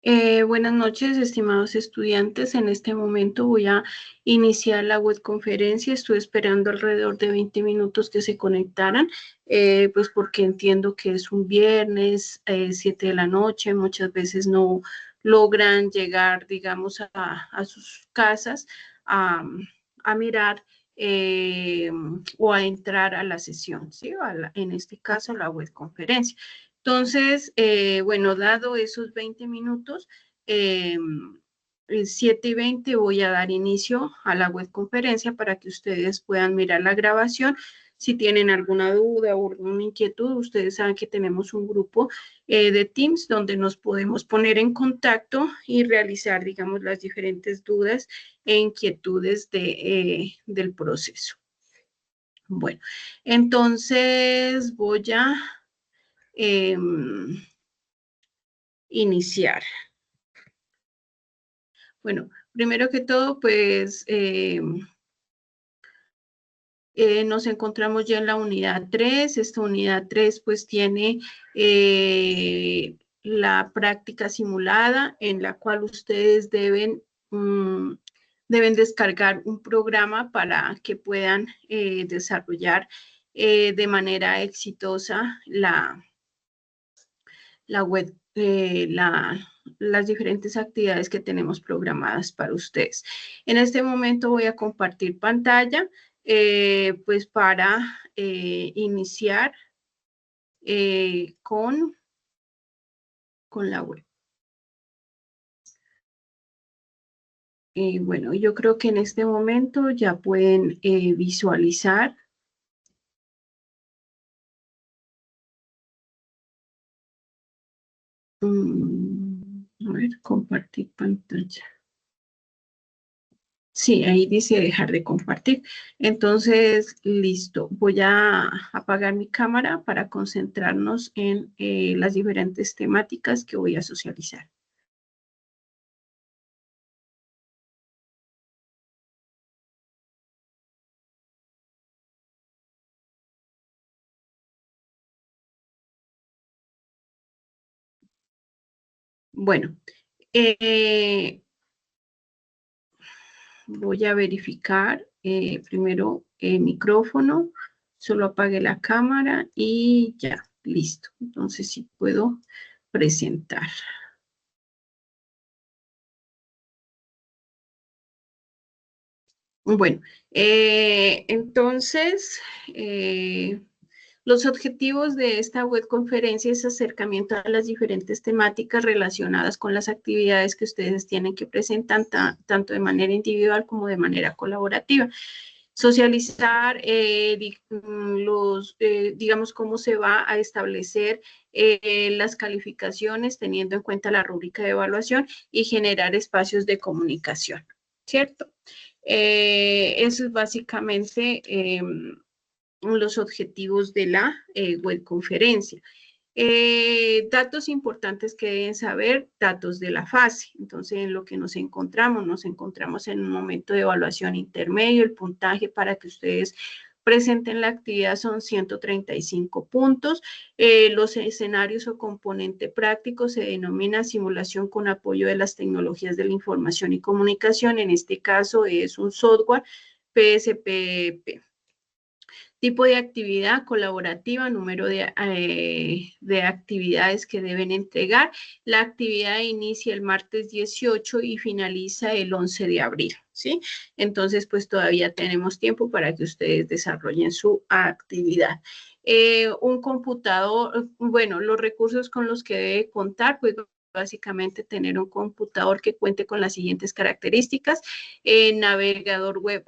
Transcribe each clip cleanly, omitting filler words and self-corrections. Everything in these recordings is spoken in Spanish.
Buenas noches, estimados estudiantes. En este momento voy a iniciar la webconferencia. Estoy esperando alrededor de 20 minutos que se conectaran, pues porque entiendo que es un viernes, 7 de la noche. Muchas veces no logran llegar, digamos, a sus casas a, a mirar eh, o a entrar a la sesión, ¿sí? En este caso, la webconferencia. Entonces, bueno, dado esos 20 minutos, 7:20 voy a dar inicio a la webconferencia para que ustedes puedan mirar la grabación. Si tienen alguna duda o alguna inquietud, ustedes saben que tenemos un grupo de Teams donde nos podemos poner en contacto y realizar, digamos, las diferentes dudas e inquietudes del proceso. Bueno, entonces voy a eh, iniciar. Bueno, primero que todo, pues nos encontramos ya en la unidad 3. Esta unidad 3 pues tiene la práctica simulada en la cual ustedes deben descargar un programa para que puedan desarrollar de manera exitosa la web, las diferentes actividades que tenemos programadas para ustedes. En este momento voy a compartir pantalla, pues para iniciar con la web. Bueno, yo creo que en este momento ya pueden visualizar. A ver, compartir pantalla. Sí, ahí dice dejar de compartir. Entonces, listo. Voy a apagar mi cámara para concentrarnos en las diferentes temáticas que voy a socializar. Bueno, eh, voy a verificar primero el micrófono. Solo apague la cámara y ya, listo. Entonces, sí puedo presentar. Bueno, entonces, los objetivos de esta webconferencia es acercamiento a las diferentes temáticas relacionadas con las actividades que ustedes tienen que presentar tanto de manera individual como de manera colaborativa. Socializar digamos, cómo se va a establecer las calificaciones teniendo en cuenta la rúbrica de evaluación y generar espacios de comunicación, ¿cierto? Eso es básicamente los objetivos de la webconferencia. Datos importantes que deben saber, datos de la fase. Entonces, en lo que nos encontramos en un momento de evaluación intermedio, el puntaje para que ustedes presenten la actividad son 135 puntos. Los escenarios o componente práctico se denomina simulación con apoyo de las tecnologías de la información y comunicación. En este caso es un software PSPP. Tipo de actividad colaborativa, número de actividades que deben entregar. La actividad inicia el martes 18 y finaliza el 11 de abril, ¿sí? Entonces, pues todavía tenemos tiempo para que ustedes desarrollen su actividad. Un computador, bueno, los recursos con los que debe contar, pues básicamente tener un computador que cuente con las siguientes características: navegador web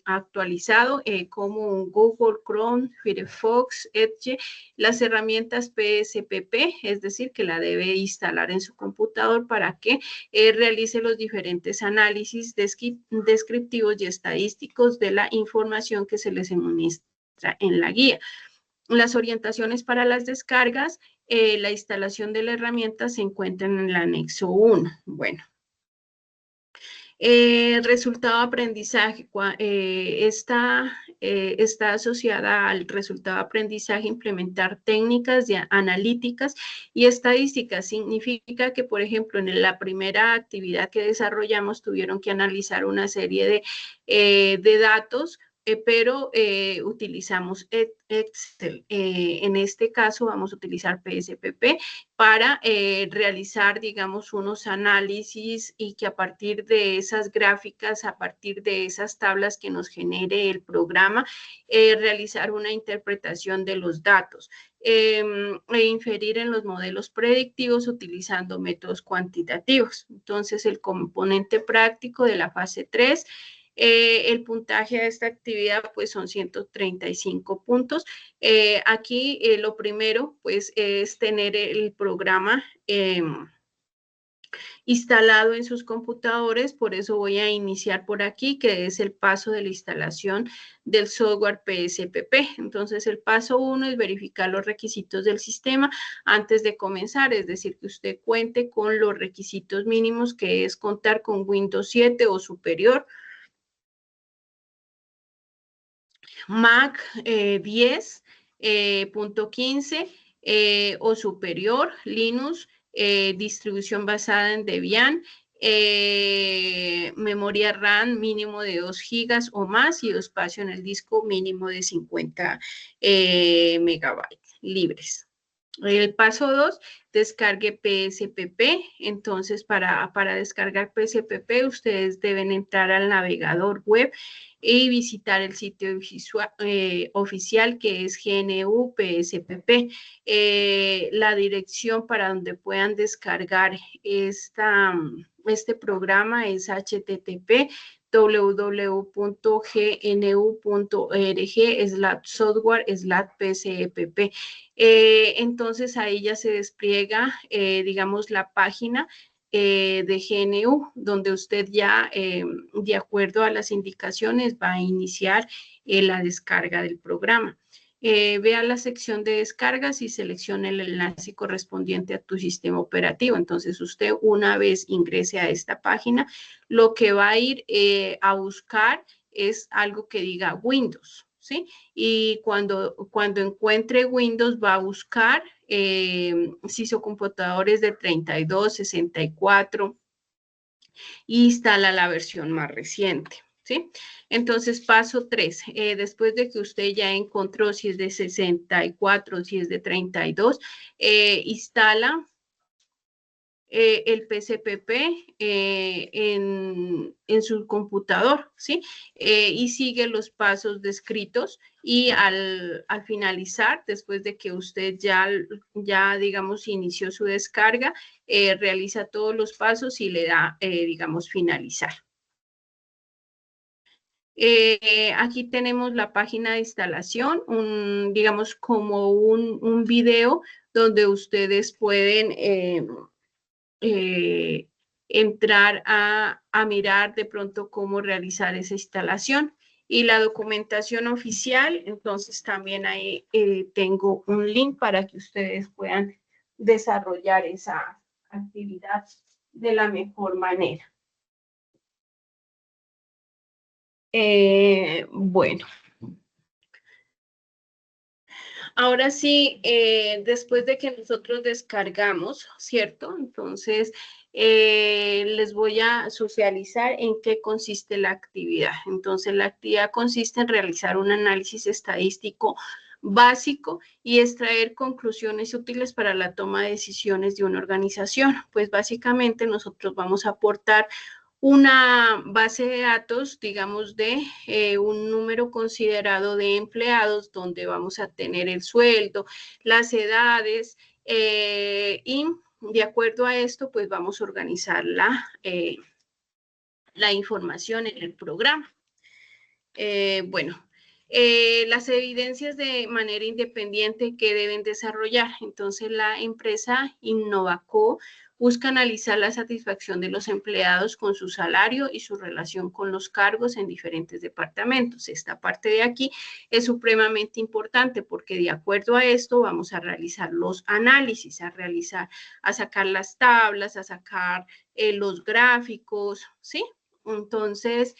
actualizado como un Google Chrome, Firefox, Edge, las herramientas PSPP, es decir, que la debe instalar en su computador para que realice los diferentes análisis descriptivos y estadísticos de la información que se les suministra en la guía. Las orientaciones para las descargas, la instalación de la herramienta se encuentra en el anexo 1. Bueno, resultado de aprendizaje. Esta está asociada al resultado de aprendizaje, implementar técnicas analíticas y estadísticas. Significa que, por ejemplo, en la primera actividad que desarrollamos tuvieron que analizar una serie de datos, pero utilizamos Excel. En este caso vamos a utilizar PSPP para realizar, digamos, unos análisis y que a partir de esas gráficas, a partir de esas tablas que nos genere el programa, realizar una interpretación de los datos e inferir en los modelos predictivos utilizando métodos cuantitativos. Entonces, el componente práctico de la fase 3, el puntaje de esta actividad pues son 135 puntos. Aquí lo primero pues es tener el programa instalado en sus computadores, por eso voy a iniciar por aquí, que es el paso de la instalación del software PSPP. Entonces, el paso 1 es verificar los requisitos del sistema antes de comenzar, es decir, que usted cuente con los requisitos mínimos, que es contar con Windows 7 o superior, Mac 10.15 o superior, Linux, distribución basada en Debian, memoria RAM mínimo de 2 gigas o más y espacio en el disco mínimo de 50 megabytes libres. El paso 2, descargue PSPP. Entonces, para descargar PSPP, ustedes deben entrar al navegador web y visitar el sitio oficial que es GNU PSPP. La dirección para donde puedan descargar este programa es http www.gnu.org/software/pspp. Entonces ahí ya se despliega, digamos, la página de GNU, donde usted ya, de acuerdo a las indicaciones, va a iniciar la descarga del programa. Vea la sección de descargas y seleccione el enlace correspondiente a tu sistema operativo. Entonces, usted una vez ingrese a esta página, lo que va a ir a buscar es algo que diga Windows, ¿sí? Y cuando encuentre Windows, va a buscar si su computador es de 32, 64, y instala la versión más reciente. ¿Sí? Entonces, paso 3, después de que usted ya encontró si es de 64, si es de 32, instala el PSPP en su computador, ¿sí? Y sigue los pasos descritos y al finalizar, después de que usted ya digamos, inició su descarga, realiza todos los pasos y le da, digamos, finalizar. Aquí tenemos la página de instalación, digamos como un video donde ustedes pueden entrar a mirar de pronto cómo realizar esa instalación. Y la documentación oficial, entonces también ahí tengo un link para que ustedes puedan desarrollar esa actividad de la mejor manera. Bueno. Ahora sí, después de que nosotros descargamos, ¿cierto? Entonces, les voy a socializar en qué consiste la actividad. Entonces, la actividad consiste en realizar un análisis estadístico básico y extraer conclusiones útiles para la toma de decisiones de una organización. Pues básicamente nosotros vamos a aportar una base de datos, digamos, de un número considerado de empleados, donde vamos a tener el sueldo, las edades, y de acuerdo a esto, pues vamos a organizar la información en el programa. Bueno, las evidencias de manera independiente que deben desarrollar. Entonces, la empresa Innovaco busca analizar la satisfacción de los empleados con su salario y su relación con los cargos en diferentes departamentos. Esta parte de aquí es supremamente importante porque de acuerdo a esto vamos a realizar los análisis, a sacar las tablas, a sacar los gráficos, ¿sí? Entonces,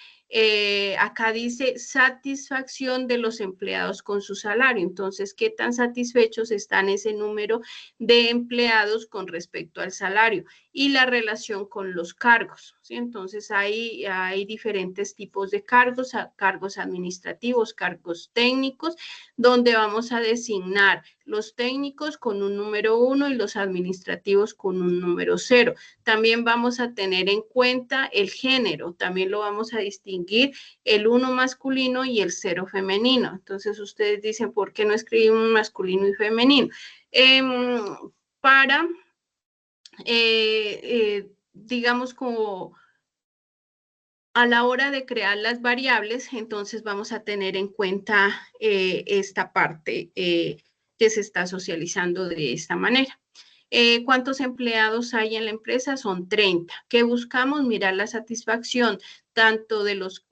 Acá dice satisfacción de los empleados con su salario. Entonces, ¿qué tan satisfechos están ese número de empleados con respecto al salario? Y la relación con los cargos, ¿sí? Entonces, hay diferentes tipos de cargos, cargos administrativos, cargos técnicos, donde vamos a designar los técnicos con un número 1 y los administrativos con un número 0. También vamos a tener en cuenta el género, también lo vamos a distinguir el 1 masculino y el 0 femenino. Entonces ustedes dicen, ¿por qué no escribimos masculino y femenino? Para, digamos, como a la hora de crear las variables, entonces vamos a tener en cuenta esta parte que se está socializando de esta manera. ¿Cuántos empleados hay en la empresa? Son 30. ¿Qué buscamos? Mirar la satisfacción tanto de los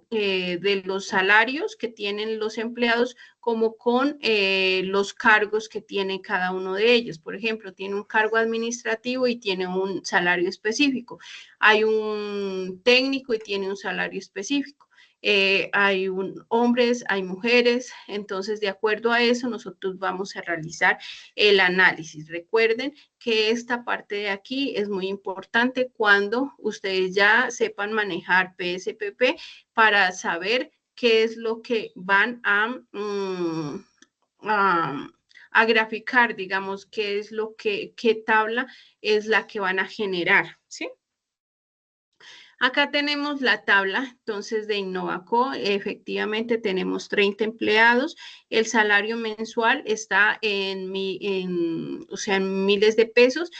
salarios que tienen los empleados como con los cargos que tiene cada uno de ellos. Por ejemplo, tiene un cargo administrativo y tiene un salario específico. Hay un técnico y tiene un salario específico. Hay hombres, hay mujeres, entonces de acuerdo a eso nosotros vamos a realizar el análisis. Recuerden que esta parte de aquí es muy importante cuando ustedes ya sepan manejar PSPP para saber qué es lo que van a graficar, digamos, qué es lo que, qué tabla es la que van a generar, ¿sí? Acá tenemos la tabla, entonces, de Innovaco. Efectivamente, tenemos 30 empleados. El salario mensual está en miles de pesos.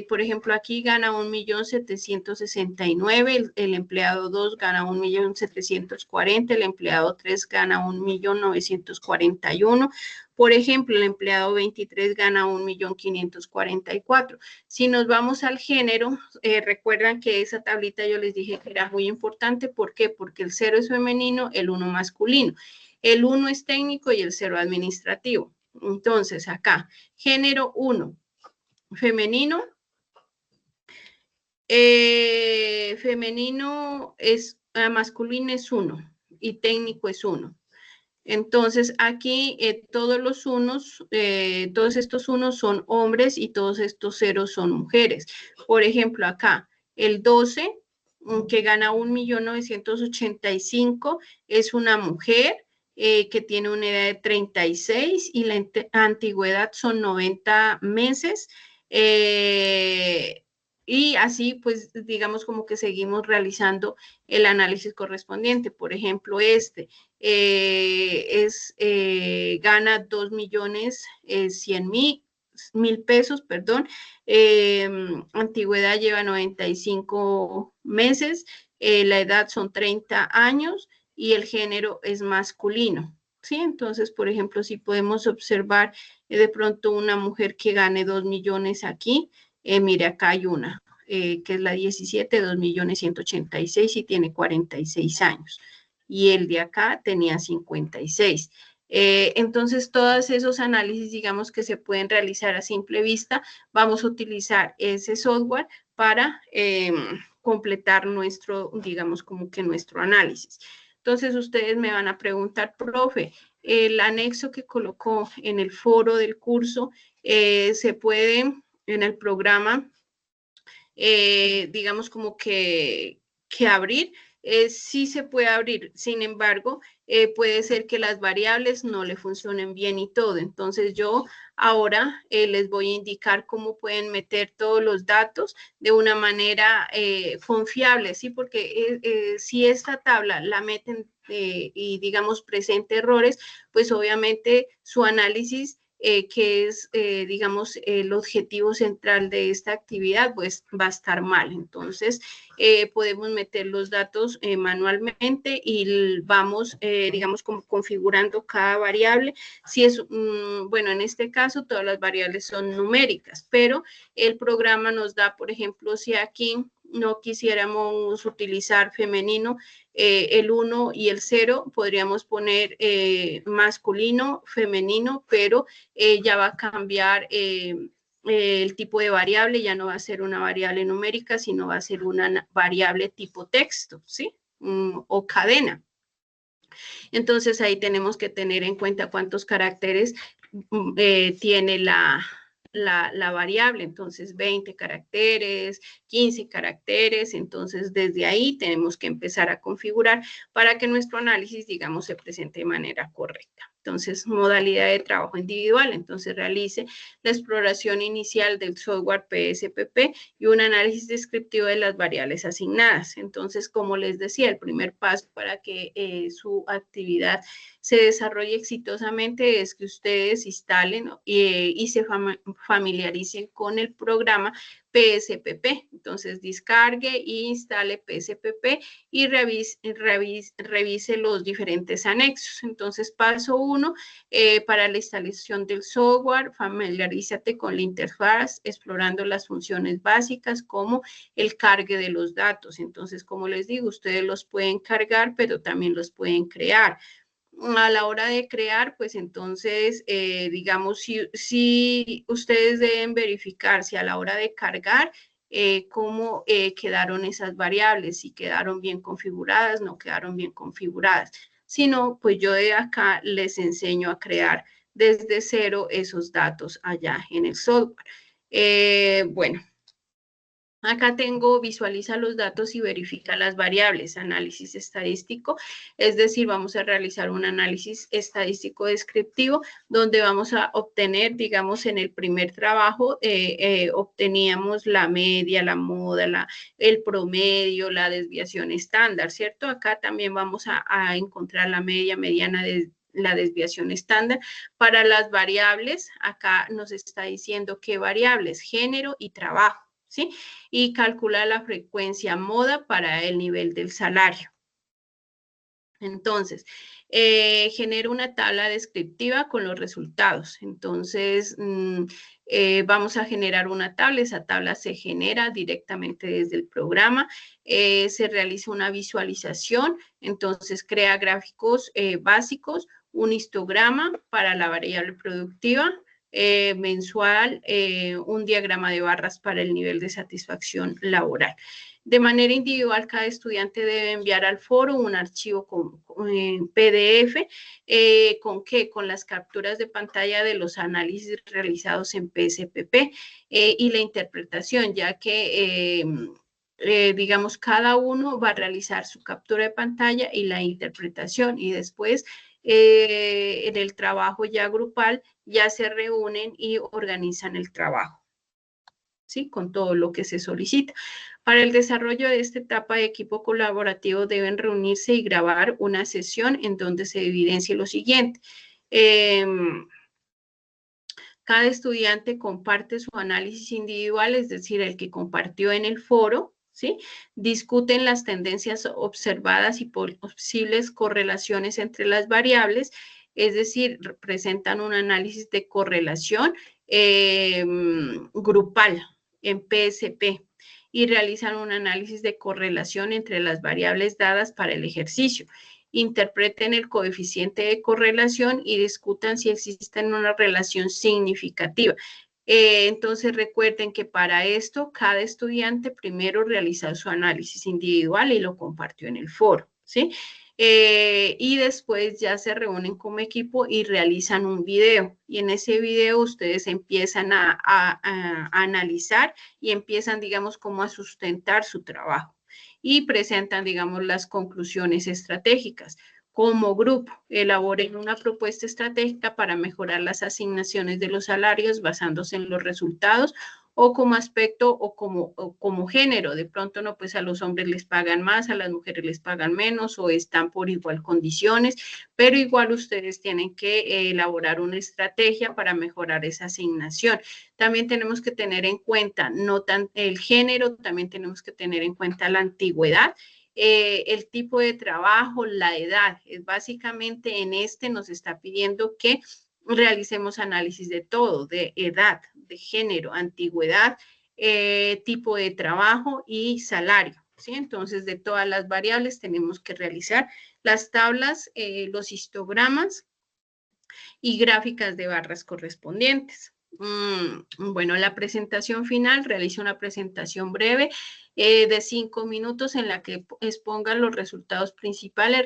Por ejemplo, aquí gana 1.769.000, el empleado 2 gana 1.740.000, el empleado 3 gana 1.941.000. Por ejemplo, el empleado 23 gana 1.544.000. Si nos vamos al género, recuerdan que esa tablita yo les dije que era muy importante. ¿Por qué? Porque el 0 es femenino, el 1 masculino. El 1 es técnico y el 0 administrativo. Entonces, acá, género 1, femenino. Femenino es, masculino es 1 y técnico es 1. Entonces, aquí todos estos unos son hombres y todos estos ceros son mujeres. Por ejemplo, acá, el 12, que gana 1.985.000, es una mujer que tiene una edad de 36 y la antigüedad son 90 meses. Y así, pues, digamos como que seguimos realizando el análisis correspondiente. Por ejemplo, gana 2.100.000 pesos, perdón. Antigüedad lleva 95 meses, la edad son 30 años y el género es masculino. ¿Sí? Entonces, por ejemplo, si podemos observar de pronto una mujer que gane 2 millones aquí, mire, acá hay una, que es la 17, 2.186.000 y tiene 46 años. Y el de acá tenía 56. Entonces, todos esos análisis, digamos, que se pueden realizar a simple vista, vamos a utilizar ese software para completar nuestro, digamos, como que nuestro análisis. Entonces, ustedes me van a preguntar, profe, el anexo que colocó en el foro del curso, se puede en el programa, digamos, como que abrir. Sí se puede abrir, sin embargo, puede ser que las variables no le funcionen bien y todo. Entonces yo ahora les voy a indicar cómo pueden meter todos los datos de una manera confiable, ¿sí? Porque si esta tabla la meten y, digamos, presenta errores, pues obviamente su análisis, que es, digamos, el objetivo central de esta actividad, pues va a estar mal. Entonces, podemos meter los datos manualmente y vamos, digamos, como configurando cada variable. Si es, bueno, en este caso todas las variables son numéricas, pero el programa nos da, por ejemplo, si aquí no quisiéramos utilizar femenino, el 1 y el 0, podríamos poner masculino, femenino, pero ya va a cambiar el tipo de variable, ya no va a ser una variable numérica, sino va a ser una variable tipo texto, ¿sí? o cadena. Entonces ahí tenemos que tener en cuenta cuántos caracteres tiene la variable. Entonces 20 caracteres, 15 caracteres. Entonces desde ahí tenemos que empezar a configurar para que nuestro análisis, digamos, se presente de manera correcta. Entonces, modalidad de trabajo individual. Entonces, realice la exploración inicial del software PSPP y un análisis descriptivo de las variables asignadas. Entonces, como les decía, el primer paso para que su actividad se desarrolle exitosamente es que ustedes instalen y se familiaricen con el programa PSPP. Entonces, descargue e instale PSPP y revise los diferentes anexos. Entonces, paso 1, para la instalación del software, familiarízate con la interfaz, explorando las funciones básicas como el cargue de los datos. Entonces, como les digo, ustedes los pueden cargar, pero también los pueden crear. A la hora de crear, pues entonces, digamos, si ustedes deben verificar si a la hora de cargar, cómo quedaron esas variables, si quedaron bien configuradas, no quedaron bien configuradas. Si no, pues yo de acá les enseño a crear desde cero esos datos allá en el software. Bueno. Acá tengo, visualiza los datos y verifica las variables, análisis estadístico, es decir, vamos a realizar un análisis estadístico descriptivo donde vamos a obtener, digamos, en el primer trabajo, obteníamos la media, la moda, el promedio, la desviación estándar, ¿cierto? Acá también vamos a encontrar la media, mediana, la desviación estándar. Para las variables, acá nos está diciendo qué variables, género y trabajo, ¿sí? Y calcula la frecuencia moda para el nivel del salario. Entonces, genera una tabla descriptiva con los resultados. Entonces, vamos a generar una tabla. Esa tabla se genera directamente desde el programa. Se realiza una visualización. Entonces, crea gráficos básicos, un histograma para la variable productiva, mensual, un diagrama de barras para el nivel de satisfacción laboral. De manera individual, cada estudiante debe enviar al foro un archivo PDF, ¿con qué? Con las capturas de pantalla de los análisis realizados en PSPP y la interpretación, ya que digamos, cada uno va a realizar su captura de pantalla y la interpretación, y después en el trabajo ya grupal ya se reúnen y organizan el trabajo, ¿sí? Con todo lo que se solicita. Para el desarrollo de esta etapa de equipo colaborativo deben reunirse y grabar una sesión en donde se evidencie lo siguiente. Cada estudiante comparte su análisis individual, es decir, el que compartió en el foro, ¿sí? Discuten las tendencias observadas y posibles correlaciones entre las variables, es decir, presentan un análisis de correlación grupal en PSP y realizan un análisis de correlación entre las variables dadas para el ejercicio. Interpreten el coeficiente de correlación y discutan si existe una relación significativa. Entonces recuerden que para esto cada estudiante primero realiza su análisis individual y lo compartió en el foro, ¿sí? Y después ya se reúnen como equipo y realizan un video. Y en ese video ustedes empiezan a analizar y empiezan, digamos, como a sustentar su trabajo. Y presentan, digamos, las conclusiones estratégicas. Como grupo, elaboren una propuesta estratégica para mejorar las asignaciones de los salarios basándose en los resultados o como aspecto o como género. De pronto, no, pues a los hombres les pagan más, a las mujeres les pagan menos o están por igual condiciones, pero igual ustedes tienen que elaborar una estrategia para mejorar esa asignación. También tenemos que tener en cuenta no tan el género, también tenemos que tener en cuenta la antigüedad, el tipo de trabajo, la edad. Básicamente en este nos está pidiendo que realicemos análisis de todo, de edad, de género, antigüedad, tipo de trabajo y salario, ¿sí? Entonces, de todas las variables tenemos que realizar las tablas, los histogramas y gráficas de barras correspondientes. Bueno, la presentación final, realiza una presentación breve de 5 minutos en la que exponga los resultados principales,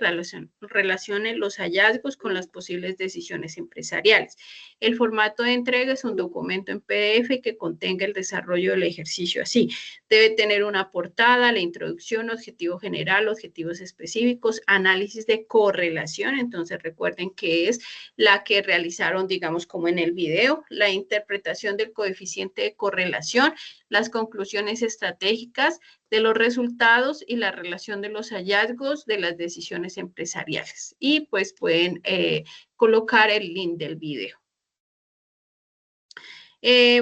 relacione los hallazgos con las posibles decisiones empresariales. El formato de entrega es un documento en PDF que contenga el desarrollo del ejercicio así. Debe tener una portada, la introducción, objetivo general, objetivos específicos, análisis de correlación. Entonces recuerden que es la que realizaron, digamos, como en el video, la interpretación del coeficiente de correlación, las conclusiones estratégicas de los resultados y la relación de los hallazgos de las decisiones empresariales. Y pues pueden colocar el link del video.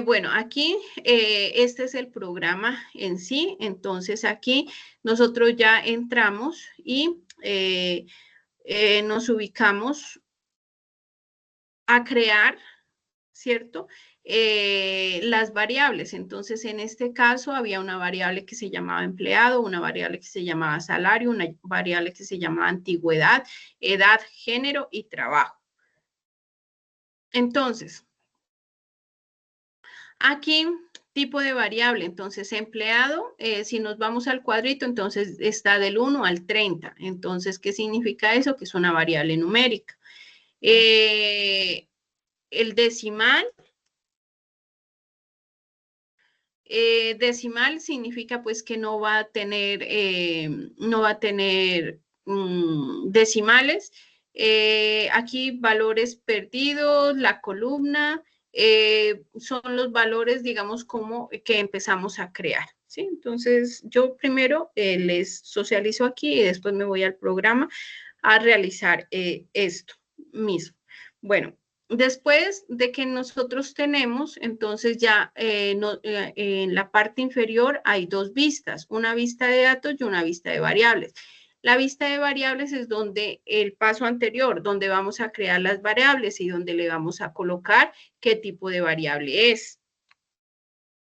Bueno, aquí este es el programa en sí. Entonces aquí nosotros ya entramos y nos ubicamos a crear, ¿cierto? Las variables. Entonces, en este caso había una variable que se llamaba empleado, una variable que se llamaba salario, una variable que se llamaba antigüedad, edad, género y trabajo. Entonces, aquí tipo de variable, entonces empleado, si nos vamos al cuadrito, entonces está del 1 al 30. Entonces, ¿qué significa eso? Que es una variable numérica. El decimal, decimal significa pues que no va a tener, decimales. Aquí valores perdidos, la columna, son los valores, digamos, como que empezamos a crear, ¿sí? Entonces, yo primero les socializo aquí y después me voy al programa a realizar esto mismo. Bueno, después de que nosotros tenemos, entonces ya en la parte inferior hay dos vistas, una vista de datos y una vista de variables. La vista de variables es donde el paso anterior, donde vamos a crear las variables y donde le vamos a colocar qué tipo de variable es.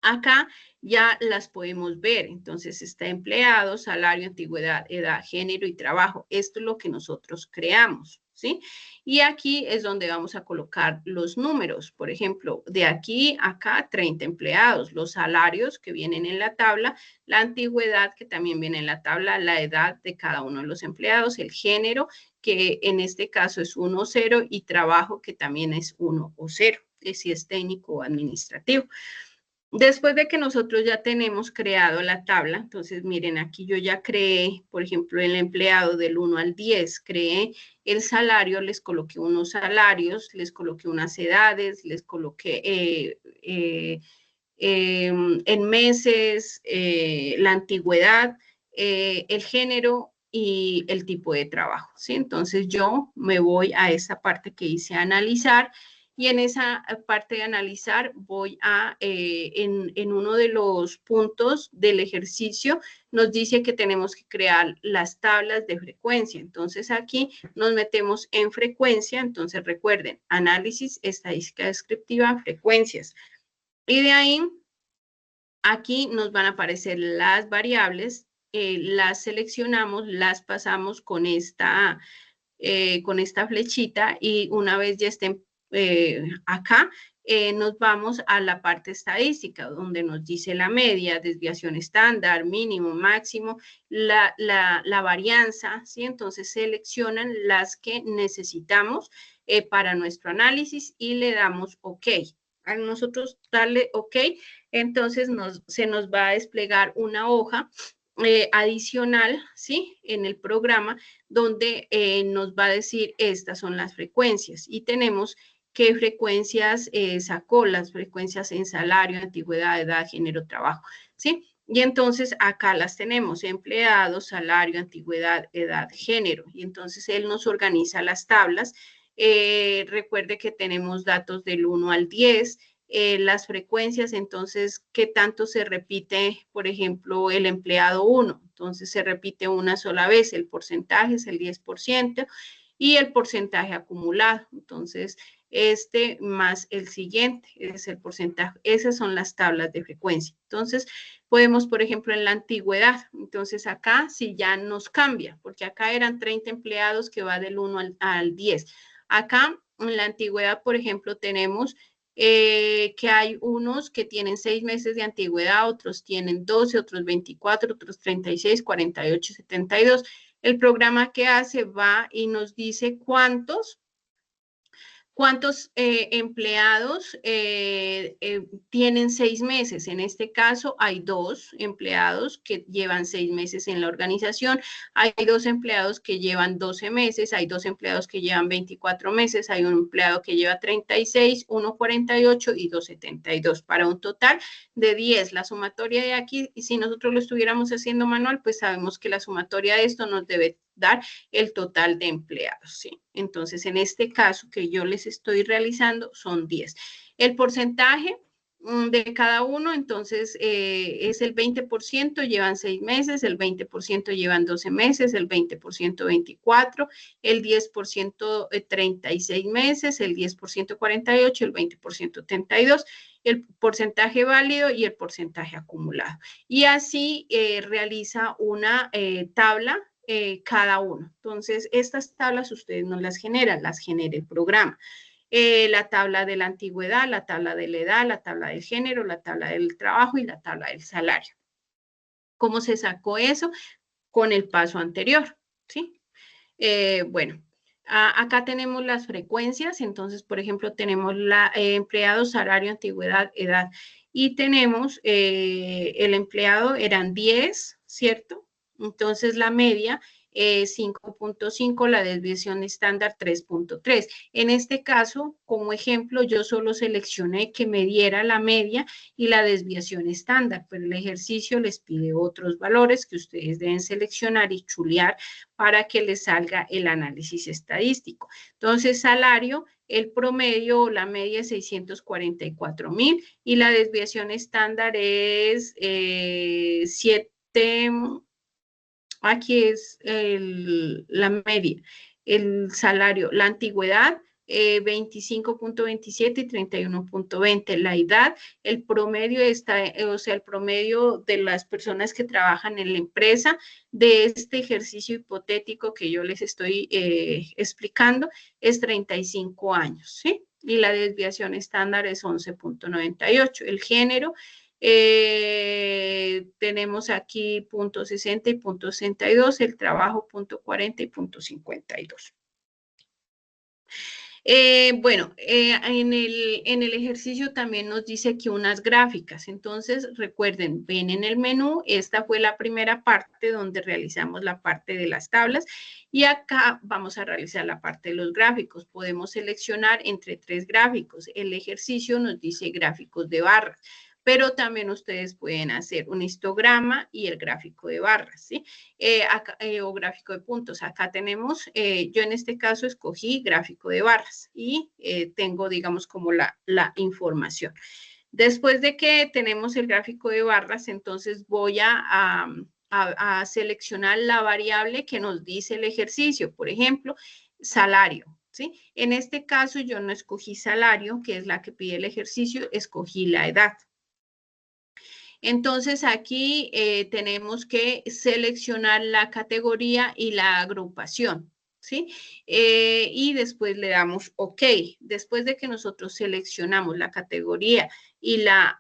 Acá ya las podemos ver. Entonces está empleado, salario, antigüedad, edad, género y trabajo. Esto es lo que nosotros creamos, ¿sí? Y aquí es donde vamos a colocar los números. Por ejemplo, de aquí a acá, 30 empleados. Los salarios que vienen en la tabla, la antigüedad que también viene en la tabla, la edad de cada uno de los empleados, el género, que en este caso es 1 o 0, y trabajo, que también es 1 o 0, si es técnico o administrativo. Después de que nosotros ya tenemos creado la tabla, entonces miren, aquí yo ya creé, por ejemplo, el empleado del 1 al 10, creé el salario, les coloqué unos salarios, les coloqué unas edades, les coloqué en meses, la antigüedad, el género y el tipo de trabajo, ¿sí? Entonces yo me voy a esa parte que hice analizar. Y en esa parte de analizar voy a, en uno de los puntos del ejercicio, nos dice que tenemos que crear las tablas de frecuencia. Entonces aquí nos metemos en frecuencia. Entonces recuerden, análisis, estadística descriptiva, frecuencias. Y de ahí, aquí nos van a aparecer las variables, las seleccionamos, las pasamos con esta flechita y una vez ya estén acá, nos vamos a la parte estadística, donde nos dice la media, desviación estándar, mínimo, máximo, la varianza, ¿sí? Entonces seleccionan las que necesitamos para nuestro análisis y le damos OK. A nosotros darle OK, entonces se nos va a desplegar una hoja adicional, ¿sí? En el programa, donde nos va a decir estas son las frecuencias y tenemos qué frecuencias sacó, las frecuencias en salario, antigüedad, edad, género, trabajo, ¿sí? Y entonces acá las tenemos, empleado, salario, antigüedad, edad, género. Y entonces él nos organiza las tablas. Recuerde que tenemos datos del 1 al 10, las frecuencias, entonces, ¿qué tanto se repite, por ejemplo, el empleado 1? Entonces, se repite una sola vez, el porcentaje es el 10% y el porcentaje acumulado. Entonces, este más el siguiente es el porcentaje. Esas son las tablas de frecuencia. Entonces, podemos, por ejemplo, en la antigüedad. Entonces, acá sí ya nos cambia, porque acá eran 30 empleados que va del 1 al 10. Acá, en la antigüedad, por ejemplo, tenemos que hay unos que tienen 6 meses de antigüedad, otros tienen 12, otros 24, otros 36, 48, 72. El programa que hace va y nos dice cuántos empleados tienen 6 meses. En este caso, hay 2 empleados que llevan 6 meses en la organización, hay 2 empleados que llevan 12 meses, hay 2 empleados que llevan 24 meses, hay un empleado que lleva 36, 1 48 y 2 72, para un total de 10. La sumatoria de aquí, y si nosotros lo estuviéramos haciendo manual, pues sabemos que la sumatoria de esto nos debe dar el total de empleados, ¿sí? Entonces, en este caso que yo les estoy realizando son 10. El porcentaje de cada uno, entonces, es el 20% llevan 6 meses, el 20% llevan 12 meses, el 20% 24, el 10% 36 meses, el 10% 48, el 20% 32, el porcentaje válido y el porcentaje acumulado. Y así realiza una tabla cada uno. Entonces, estas tablas ustedes no las generan, las genera el programa. La tabla de la antigüedad, la tabla de la edad, la tabla del género, la tabla del trabajo y la tabla del salario. ¿Cómo se sacó eso? Con el paso anterior, ¿sí? Bueno, acá tenemos las frecuencias. Entonces, por ejemplo, tenemos empleado, salario, antigüedad, edad. Y tenemos el empleado, eran 10, ¿cierto? Entonces, la media 5.5, la desviación estándar 3.3. En este caso, como ejemplo, yo solo seleccioné que me diera la media y la desviación estándar, pero el ejercicio les pide otros valores que ustedes deben seleccionar y chulear para que les salga el análisis estadístico. Entonces, salario, el promedio o la media es 644,000 y la desviación estándar es 7. Aquí es la media, el salario, la antigüedad, 25.27 y 31.20. La edad, el promedio está, o sea, el promedio de las personas que trabajan en la empresa de este ejercicio hipotético que yo les estoy explicando es 35 años, ¿sí? Y la desviación estándar es 11.98. El género, tenemos aquí punto 60 y punto 62, el trabajo punto 40 y punto 52. Bueno, en el ejercicio también nos dice que unas gráficas. Entonces, recuerden, ven en el menú, esta fue la primera parte donde realizamos la parte de las tablas y acá vamos a realizar la parte de los gráficos. Podemos seleccionar entre 3 gráficos. El ejercicio nos dice gráficos de barras, pero también ustedes pueden hacer un histograma y el gráfico de barras, ¿sí? O gráfico de puntos. Acá tenemos, yo en este caso escogí gráfico de barras y tengo, digamos, como la información. Después de que tenemos el gráfico de barras, entonces voy a seleccionar la variable que nos dice el ejercicio. Por ejemplo, salario, ¿sí? En este caso yo no escogí salario, que es la que pide el ejercicio, escogí la edad. Entonces aquí tenemos que seleccionar la categoría y la agrupación, ¿sí? Y después le damos OK. Después de que nosotros seleccionamos la categoría y la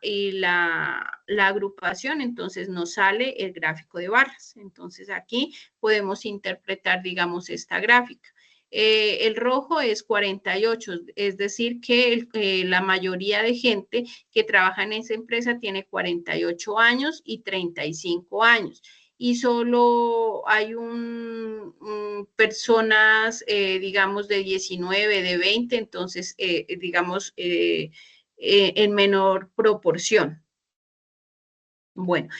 agrupación, entonces nos sale el gráfico de barras. Entonces aquí podemos interpretar, digamos, esta gráfica. El rojo es 48, es decir, que la mayoría de gente que trabaja en esa empresa tiene 48 años y 35 años. Y solo hay personas, digamos, de 19, de 20, entonces, digamos, en menor proporción. Bueno,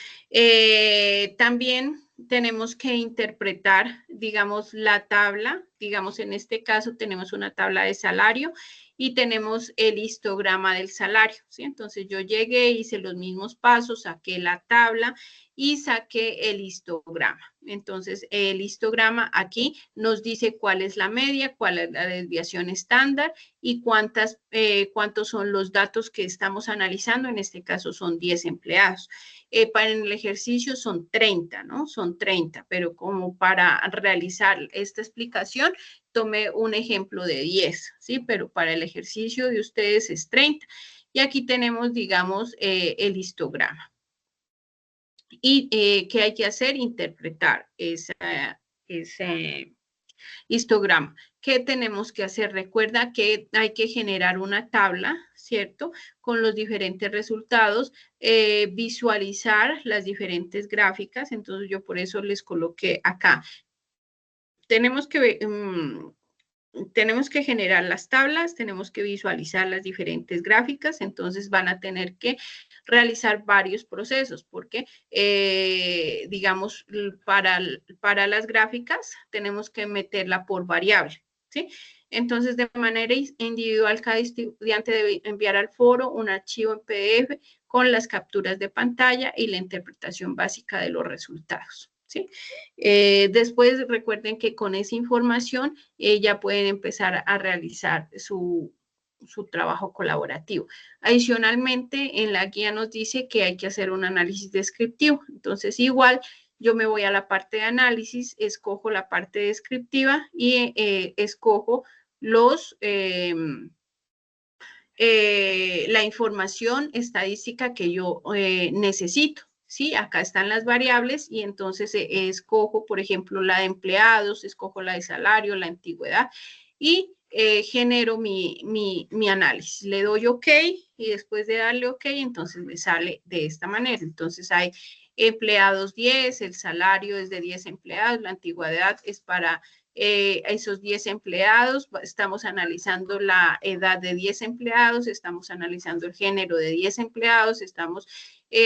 también tenemos que interpretar, digamos, la tabla. Digamos, en este caso tenemos una tabla de salario y tenemos el histograma del salario, ¿sí? Entonces yo llegué, hice los mismos pasos, saqué la tabla y saqué el histograma. Entonces el histograma aquí nos dice cuál es la media, cuál es la desviación estándar y cuántos son los datos que estamos analizando. En este caso son 10 empleados. Para el ejercicio son 30, ¿no? Son 30, pero como para realizar esta explicación, tomé un ejemplo de 10, ¿sí? Pero para el ejercicio de ustedes es 30. Y aquí tenemos, digamos, el histograma. ¿Y qué hay que hacer? Interpretar ese histograma. ¿Qué tenemos que hacer? Recuerda que hay que generar una tabla, ¿cierto? Con los diferentes resultados, visualizar las diferentes gráficas. Entonces yo por eso les coloqué acá. Tenemos que generar las tablas, tenemos que visualizar las diferentes gráficas, entonces van a tener que realizar varios procesos, porque, digamos, para las gráficas tenemos que meterla por variable, ¿sí? Entonces, de manera individual, cada estudiante debe enviar al foro un archivo en PDF con las capturas de pantalla y la interpretación básica de los resultados, ¿sí? Después, recuerden que con esa información ya pueden empezar a realizar su trabajo colaborativo. Adicionalmente, en la guía nos dice que hay que hacer un análisis descriptivo. Entonces, igual, yo me voy a la parte de análisis, escojo la parte descriptiva y escojo la información estadística que yo necesito. ¿Sí? Acá están las variables y entonces escojo, por ejemplo, la de empleados, escojo la de salario, la antigüedad y genero mi análisis. Le doy OK y después de darle OK, entonces me sale de esta manera. Entonces hay empleados 10, el salario es de 10 empleados, la antigüedad es para esos 10 empleados, estamos analizando la edad de 10 empleados, estamos analizando el género de 10 empleados, estamos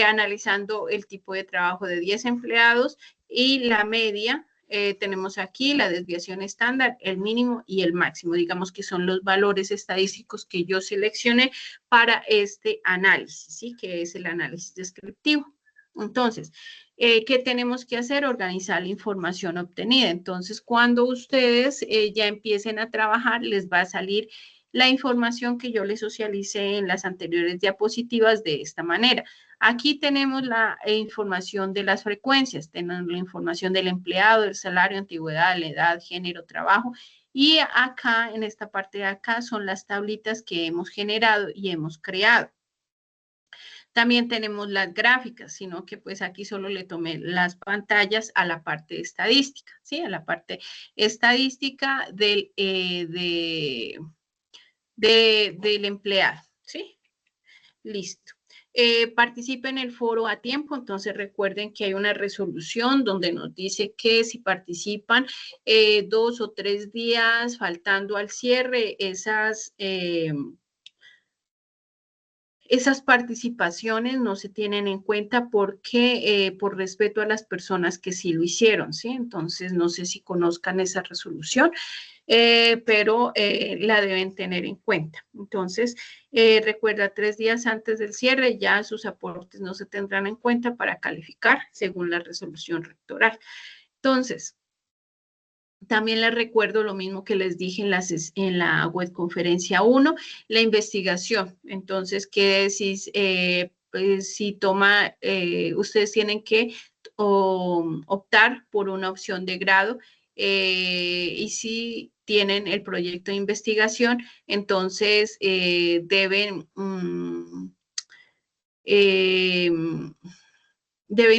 analizando el tipo de trabajo de 10 empleados y la media. Tenemos aquí la desviación estándar, el mínimo y el máximo, digamos que son los valores estadísticos que yo seleccioné para este análisis, ¿sí? Que es el análisis descriptivo. Entonces, ¿qué tenemos que hacer? Organizar la información obtenida. Entonces, cuando ustedes ya empiecen a trabajar, les va a salir la información que yo les socialicé en las anteriores diapositivas de esta manera. Aquí tenemos la información de las frecuencias, tenemos la información del empleado, el salario, antigüedad, la edad, género, trabajo. Y acá, en esta parte de acá, son las tablitas que hemos generado y hemos creado. También tenemos las gráficas, sino que pues aquí solo le tomé las pantallas a la parte estadística, ¿sí? A la parte estadística del empleado, ¿sí? Listo. Participe en el foro a tiempo, entonces recuerden que hay una resolución donde nos dice que si participan 2 o 3 días faltando al cierre, esas participaciones no se tienen en cuenta porque por respeto a las personas que sí lo hicieron, ¿sí? Entonces, no sé si conozcan esa resolución, pero la deben tener en cuenta. Entonces, recuerda, 3 días antes del cierre ya sus aportes no se tendrán en cuenta para calificar según la resolución rectoral. Entonces, también les recuerdo lo mismo que les dije en la webconferencia 1, la investigación. Entonces, ¿qué decís? Pues, si ustedes tienen que optar por una opción de grado y si tienen el proyecto de investigación, entonces deben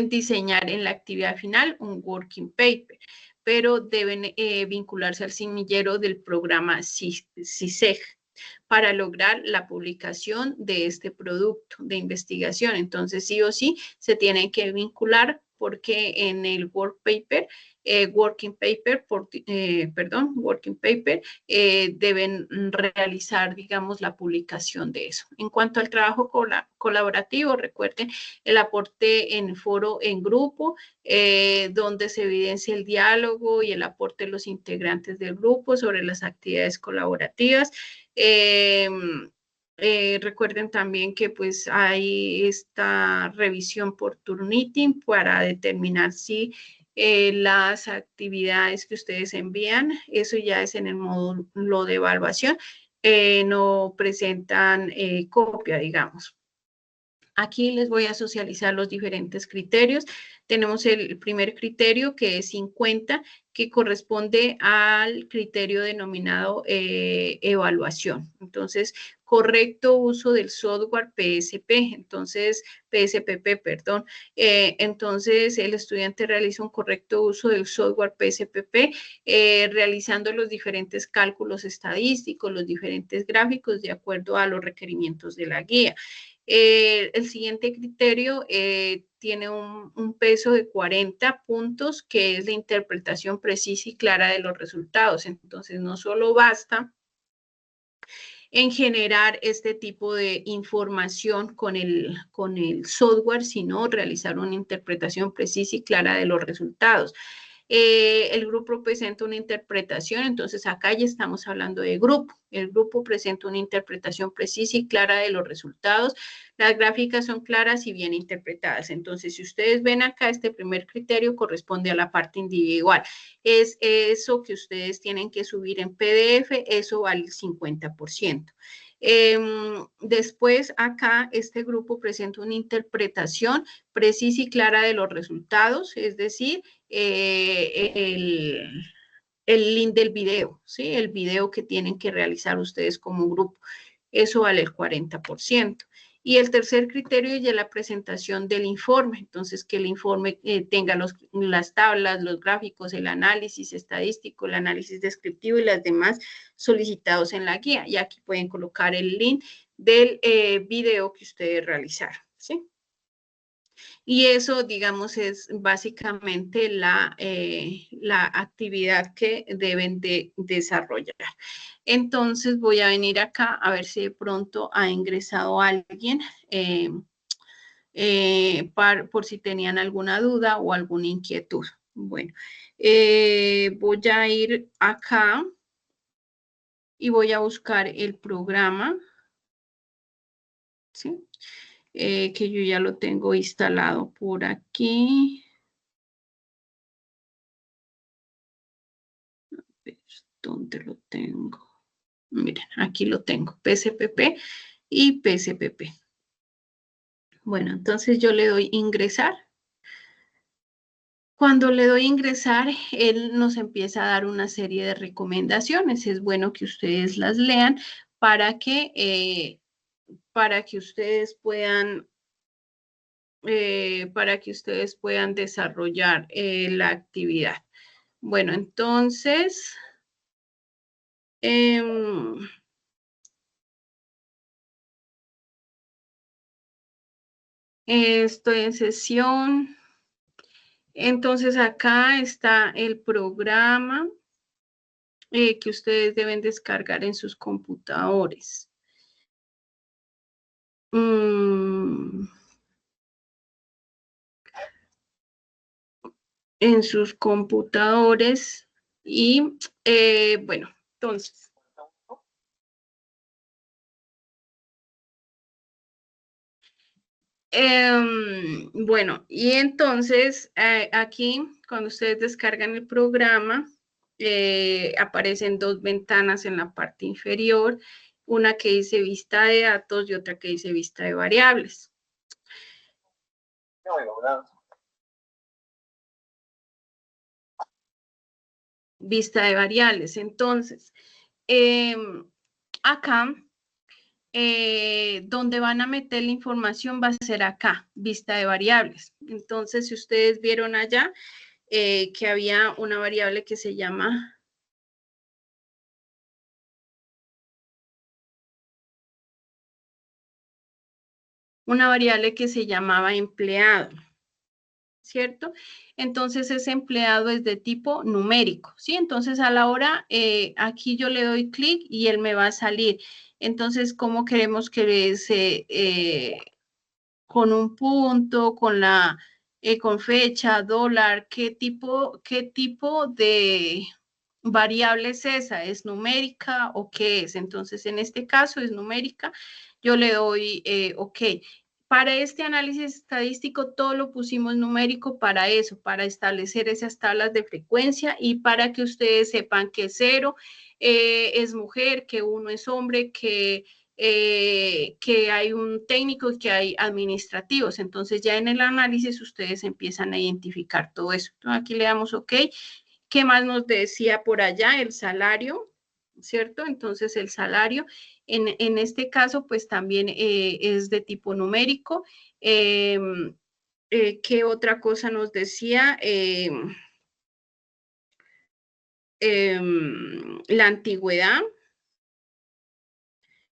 diseñar en la actividad final un working paper, pero deben vincularse al semillero del programa CISEG para lograr la publicación de este producto de investigación. Entonces, sí o sí, se tienen que vincular porque en el working paper, deben realizar, digamos, la publicación de eso. En cuanto al trabajo colaborativo, recuerden el aporte en foro en grupo, donde se evidencia el diálogo y el aporte de los integrantes del grupo sobre las actividades colaborativas. Recuerden también que pues hay esta revisión por Turnitin para determinar si las actividades que ustedes envían, eso ya es en el módulo de evaluación, no presentan copia, digamos. Aquí les voy a socializar los diferentes criterios. Tenemos el primer criterio, que es 50, que corresponde al criterio denominado evaluación. Entonces, correcto uso del software PSP, entonces, PSPP, perdón. Entonces, el estudiante realiza un correcto uso del software PSPP, realizando los diferentes cálculos estadísticos, los diferentes gráficos, de acuerdo a los requerimientos de la guía. El siguiente criterio tiene un peso de 40 puntos, que es la interpretación precisa y clara de los resultados. Entonces, no solo basta en generar este tipo de información con el software, sino realizar una interpretación precisa y clara de los resultados. El grupo presenta una interpretación, entonces acá ya estamos hablando de grupo. El grupo presenta una interpretación precisa y clara de los resultados. Las gráficas son claras y bien interpretadas. Entonces, si ustedes ven acá, este primer criterio corresponde a la parte individual. Es eso que ustedes tienen que subir en PDF, eso vale el 50%. Después acá este grupo presenta una interpretación precisa y clara de los resultados, es decir, el link del video, ¿sí? El video que tienen que realizar ustedes como grupo. Eso vale el 40%. Y el tercer criterio es la presentación del informe. Entonces, que el informe tenga las tablas, los gráficos, el análisis estadístico, el análisis descriptivo y las demás solicitados en la guía. Y aquí pueden colocar el link del video que ustedes realizaron, ¿sí? Y eso, digamos, es básicamente la actividad que deben de desarrollar. Entonces, voy a venir acá a ver si de pronto ha ingresado alguien, por si tenían alguna duda o alguna inquietud. Bueno, voy a ir acá y voy a buscar el programa, ¿sí? Que yo ya lo tengo instalado por aquí. ¿Dónde lo tengo? Miren, aquí lo tengo, PSPP y PSPP. Bueno, entonces yo le doy ingresar. Cuando le doy ingresar, él nos empieza a dar una serie de recomendaciones. Es bueno que ustedes las lean para que ustedes puedan desarrollar la actividad. Bueno, entonces, estoy en sesión. Entonces, acá está el programa que ustedes deben descargar en sus computadores. En sus computadores y, bueno, entonces. Bueno, y entonces aquí, cuando ustedes descargan el programa, aparecen dos ventanas en la parte inferior, una que dice vista de datos y otra que dice vista de variables. Vista de variables. Entonces, acá, donde van a meter la información va a ser acá, vista de variables. Entonces, si ustedes vieron allá que había una variable que se llama llamaba empleado, ¿cierto? Entonces, ese empleado es de tipo numérico, ¿sí? Entonces, a la hora, aquí yo le doy clic y él me va a salir. Entonces, ¿cómo queremos que con un punto, con fecha, dólar, qué tipo de variable es esa? ¿Es numérica o qué es? Entonces, en este caso es numérica. Yo le doy OK. Para este análisis estadístico, todo lo pusimos numérico para eso, para establecer esas tablas de frecuencia y para que ustedes sepan que 0 es mujer, que 1 es hombre, que que hay un técnico y que hay administrativos. Entonces ya en el análisis ustedes empiezan a identificar todo eso. Entonces aquí le damos OK. ¿Qué más nos decía por allá? El salario, ¿cierto? Entonces el salario, en este caso, pues también es de tipo numérico. ¿Qué otra cosa nos decía? La antigüedad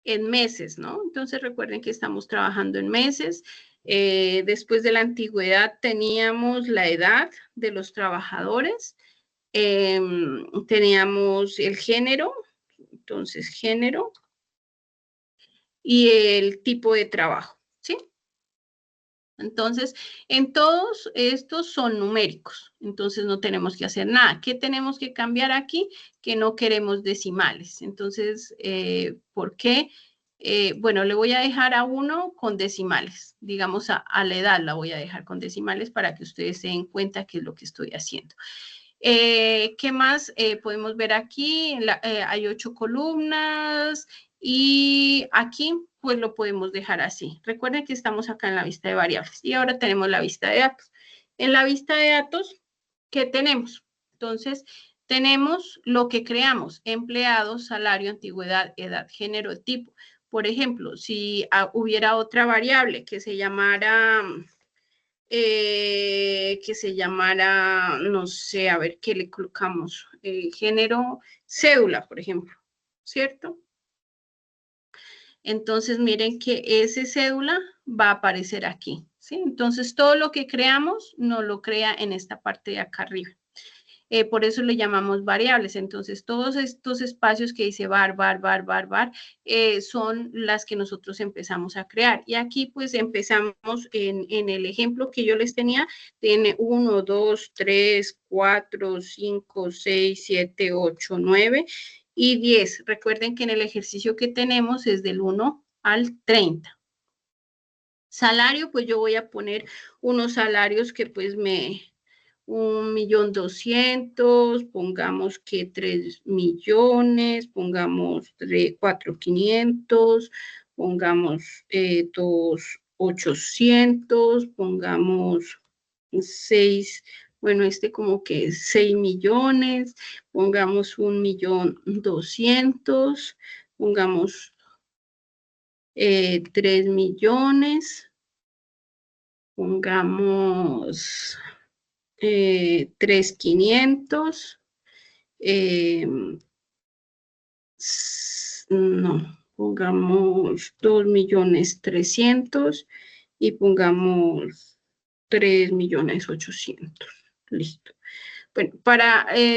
en meses, ¿no? Entonces recuerden que estamos trabajando en meses. Después de la antigüedad teníamos la edad de los trabajadores, teníamos el género, entonces género y el tipo de trabajo, ¿sí? Entonces, en todos estos son numéricos, entonces no tenemos que hacer nada. ¿Qué tenemos que cambiar aquí? Que no queremos decimales. Entonces, ¿por qué? Bueno, le voy a dejar a uno con decimales. Digamos, a la edad la voy a dejar con decimales para que ustedes se den cuenta qué es lo que estoy haciendo. ¿Qué más podemos ver aquí? Hay 8 columnas y aquí pues lo podemos dejar así. Recuerden que estamos acá en la vista de variables y ahora tenemos la vista de datos. En la vista de datos, ¿qué tenemos? Entonces, tenemos lo que creamos: empleados, salario, antigüedad, edad, género, tipo. Por ejemplo, si hubiera otra variable que se llamara no sé, a ver qué le colocamos, género, cédula, por ejemplo, ¿cierto? Entonces miren que ese cédula va a aparecer aquí, ¿sí? Entonces todo lo que creamos nos lo crea en esta parte de acá arriba. Por eso le llamamos variables. Entonces, todos estos espacios que dice var, son las que nosotros empezamos a crear. Y aquí, pues, empezamos en el ejemplo que yo les tenía, tiene 1, 2, 3, 4, 5, 6, 7, 8, 9 y 10. Recuerden que en el ejercicio que tenemos es del 1 al 30. Salario, pues yo voy a poner unos salarios que pues 1.200.000, pongamos que 3 millones, pongamos 4.500, pongamos 2.800, pongamos 6, bueno, como que 6 millones, pongamos 1.200.000, pongamos 3 millones, pongamos 3.500, no, pongamos 2.300.000 y pongamos 3.800.000. Listo. Bueno,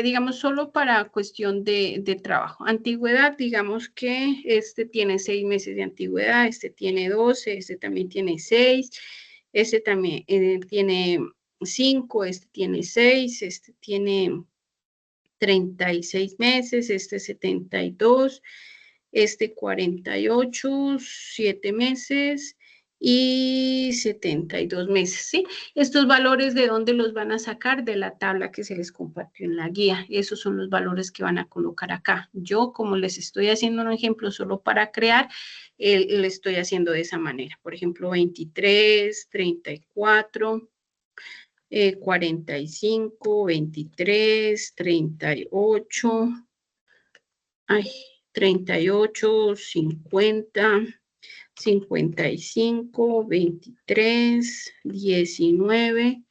digamos, solo para cuestión de trabajo. Antigüedad, digamos que este tiene 6 meses de antigüedad, este tiene 12, este también tiene 6, este también tiene 5, este tiene 6, este tiene 36 meses, este 72, este 48, 7 meses y 72 meses, ¿sí? Estos valores, ¿de dónde los van a sacar? De la tabla que se les compartió en la guía. Esos son los valores que van a colocar acá. Yo, como les estoy haciendo un ejemplo solo para crear, le estoy haciendo de esa manera. Por ejemplo, 23, 34, 45, 23, 38, 38, 50, 55, 23, 19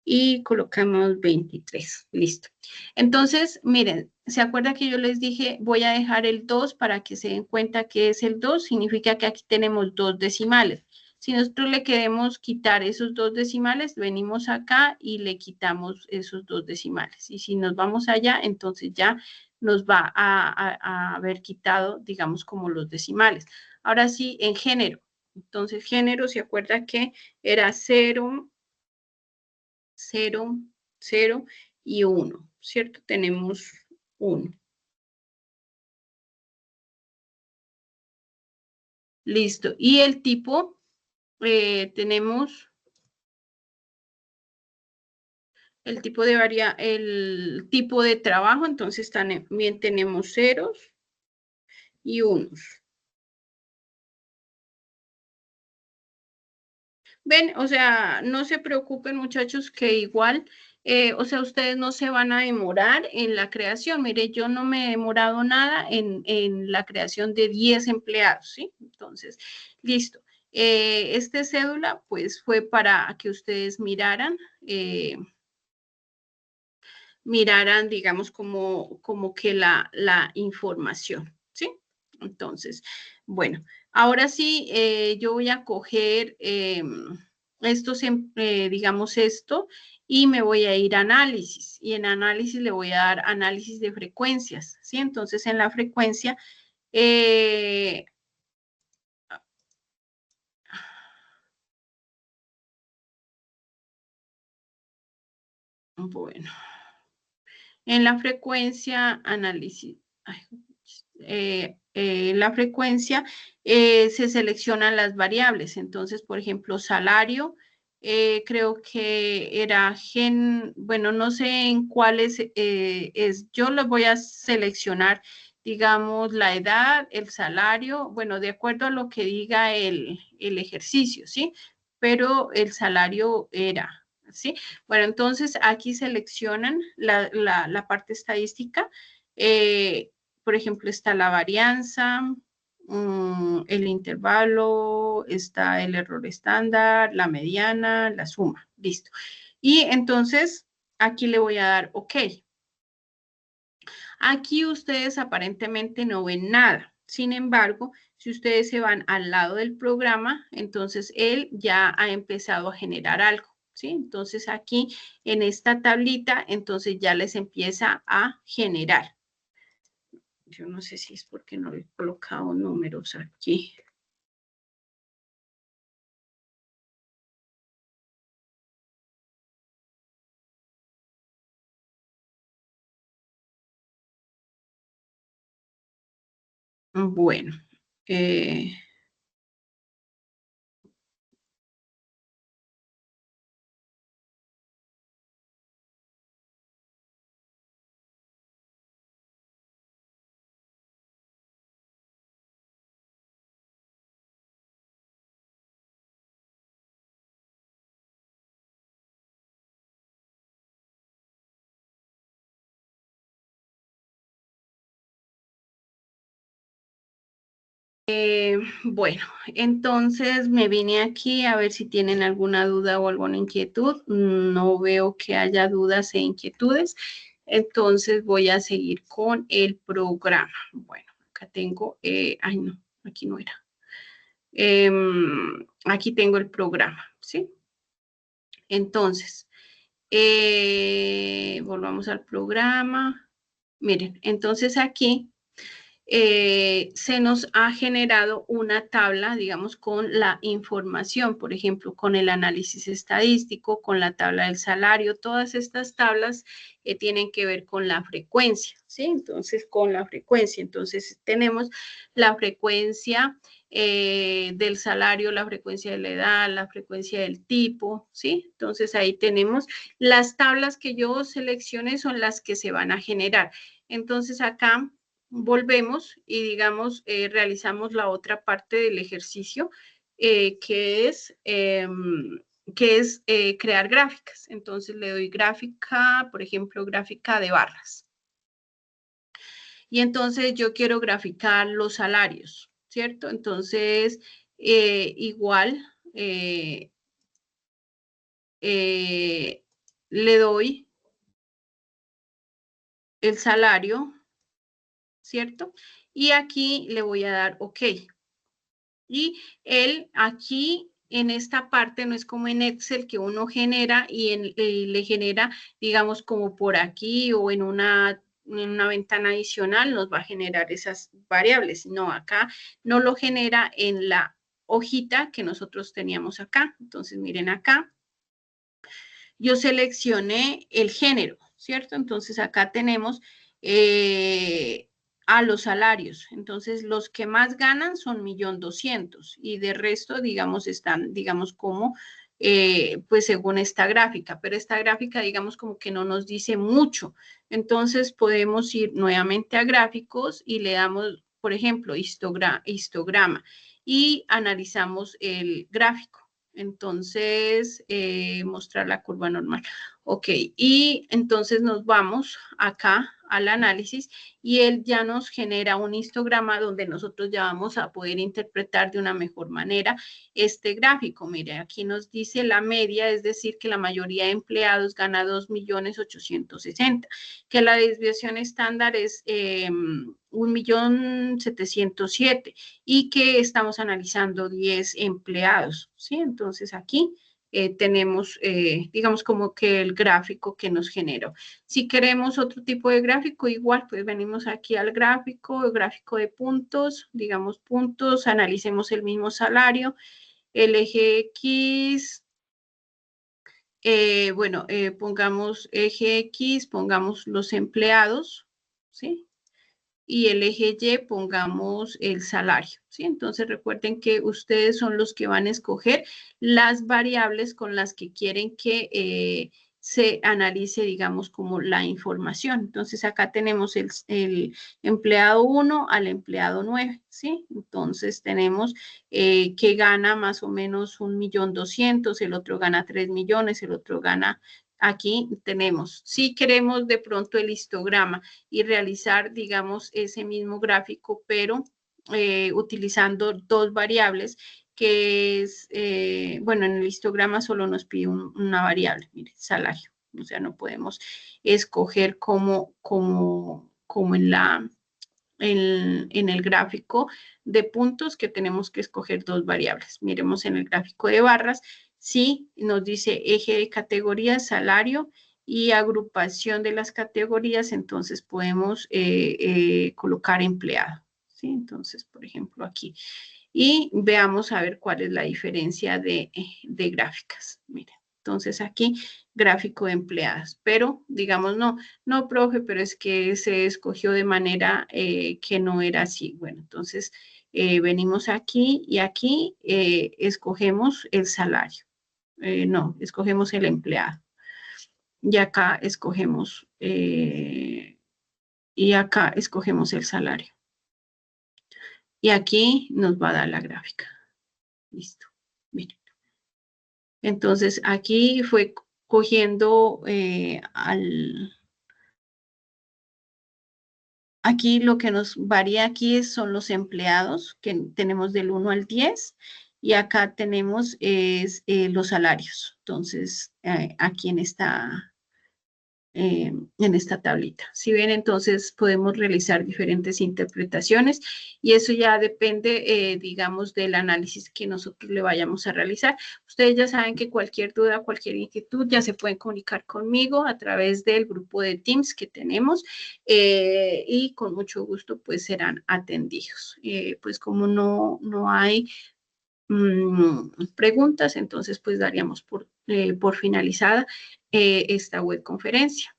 y colocamos 23. Listo. Entonces, miren, ¿se acuerda que yo les dije voy a dejar el 2 para que se den cuenta que es el 2? Significa que aquí tenemos 2 decimales. Si nosotros le queremos quitar esos 2 decimales, venimos acá y le quitamos esos 2 decimales. Y si nos vamos allá, entonces ya nos va a haber quitado, digamos, como los decimales. Ahora sí, en género. Entonces, género, ¿se acuerda que era 0, 0, 0 y 1, ¿cierto? Tenemos 1. Listo. Y el tipo, tenemos el tipo de trabajo, entonces también tenemos ceros y unos. Ven, o sea, no se preocupen muchachos que igual, o sea, ustedes no se van a demorar en la creación. Mire, yo no me he demorado nada en la creación de 10 empleados, ¿sí? Entonces, listo. Este cédula, pues, fue para que ustedes miraran, digamos, como que la información, ¿sí? Entonces, bueno, ahora sí, yo voy a coger digamos, esto, y me voy a ir a análisis, y en análisis le voy a dar análisis de frecuencias, ¿sí? Entonces, en la frecuencia, eh, bueno, en la frecuencia, análisis, ay, la frecuencia, se seleccionan las variables. Entonces, por ejemplo, salario, creo que era bueno, no sé en cuáles yo los voy a seleccionar, digamos, la edad, el salario, bueno, de acuerdo a lo que diga el ejercicio, ¿sí? Pero el salario era, ¿sí? Bueno, entonces aquí seleccionan la parte estadística. Eh, por ejemplo, está la varianza, el intervalo, está el error estándar, la mediana, la suma. Listo. Y entonces aquí le voy a dar OK. Aquí ustedes aparentemente no ven nada. Sin embargo, si ustedes se van al lado del programa, entonces él ya ha empezado a generar algo, ¿sí? Entonces aquí en esta tablita, entonces ya les empieza a generar. Yo no sé si es porque no he colocado números aquí. Bueno, eh, bueno, entonces me vine aquí a ver si tienen alguna duda o alguna inquietud. No veo que haya dudas e inquietudes. Entonces voy a seguir con el programa. Bueno, acá tengo, ay no, aquí no era. Aquí tengo el programa, ¿sí? Entonces, volvamos al programa. Miren, entonces aquí se nos ha generado una tabla, digamos, con la información, por ejemplo, con el análisis estadístico, con la tabla del salario, todas estas tablas tienen que ver con la frecuencia, ¿sí? Entonces, con la frecuencia, entonces tenemos la frecuencia del salario, la frecuencia de la edad, la frecuencia del tipo, ¿sí? Entonces, ahí tenemos las tablas que yo seleccioné son las que se van a generar. Entonces, acá volvemos y, digamos, realizamos la otra parte del ejercicio, que es crear gráficas. Entonces le doy gráfica, por ejemplo, gráfica de barras. Y entonces yo quiero graficar los salarios, ¿cierto? Entonces, igual, le doy el salario, ¿cierto? Y aquí le voy a dar OK. Y él aquí en esta parte no es como en Excel que uno genera y le genera, digamos, como por aquí o en una ventana adicional nos va a generar esas variables. No, acá no lo genera en la hojita que nosotros teníamos acá. Entonces, miren acá, yo seleccioné el género, ¿cierto? Entonces, acá tenemos a los salarios. Entonces, los que más ganan son 1.200.000 y de resto, digamos, están, digamos, como, pues según esta gráfica, pero esta gráfica, digamos, como que no nos dice mucho. Entonces, podemos ir nuevamente a gráficos y le damos por ejemplo, histograma y analizamos el gráfico. Entonces, mostrar la curva normal. Ok, y entonces nos vamos acá al análisis y él ya nos genera un histograma donde nosotros ya vamos a poder interpretar de una mejor manera este gráfico. Mire, aquí nos dice la media, es decir, que la mayoría de empleados gana 2.860.000, que la desviación estándar es 1.707.000 y que estamos analizando 10 empleados, ¿sí? Entonces aquí tenemos, digamos, como que el gráfico que nos generó. Si queremos otro tipo de gráfico, igual, pues venimos aquí al gráfico, el gráfico de puntos, digamos puntos, analicemos el mismo salario, el eje X, bueno, pongamos eje X, pongamos los empleados, ¿sí? Y el eje Y pongamos el salario, ¿sí? Entonces recuerden que ustedes son los que van a escoger las variables con las que quieren que se analice, digamos, como la información. Entonces acá tenemos el empleado 1 al empleado 9, ¿sí? Entonces tenemos que gana más o menos 1.200.000, el otro gana 3 millones, el otro gana... Aquí tenemos, si queremos de pronto el histograma y realizar, digamos, ese mismo gráfico, pero utilizando dos variables, que es, bueno, en el histograma solo nos pide una variable, mire, salario. O sea, no podemos escoger como en el gráfico de puntos que tenemos que escoger dos variables. Miremos en el gráfico de barras, sí, nos dice eje de categorías, salario y agrupación de las categorías, entonces podemos colocar empleado, ¿sí? Entonces, por ejemplo, aquí. Y veamos a ver cuál es la diferencia de gráficas. Miren, entonces aquí gráfico de empleadas, pero digamos no, profe, pero es que se escogió de manera que no era así. Bueno, entonces venimos aquí y aquí escogemos el salario. No, escogemos el empleado. Y acá escogemos, el salario. Y aquí nos va a dar la gráfica. Listo. Miren. Entonces aquí fue cogiendo aquí lo que nos varía aquí son los empleados, que tenemos del 1 al 10, y acá tenemos los salarios. Entonces, aquí en esta tablita. Si ven, entonces podemos realizar diferentes interpretaciones y eso ya depende, digamos, del análisis que nosotros le vayamos a realizar. Ustedes ya saben que cualquier duda, cualquier inquietud, ya se pueden comunicar conmigo a través del grupo de Teams que tenemos y con mucho gusto pues serán atendidos. Pues como no hay preguntas, entonces pues daríamos por finalizada esta web conferencia.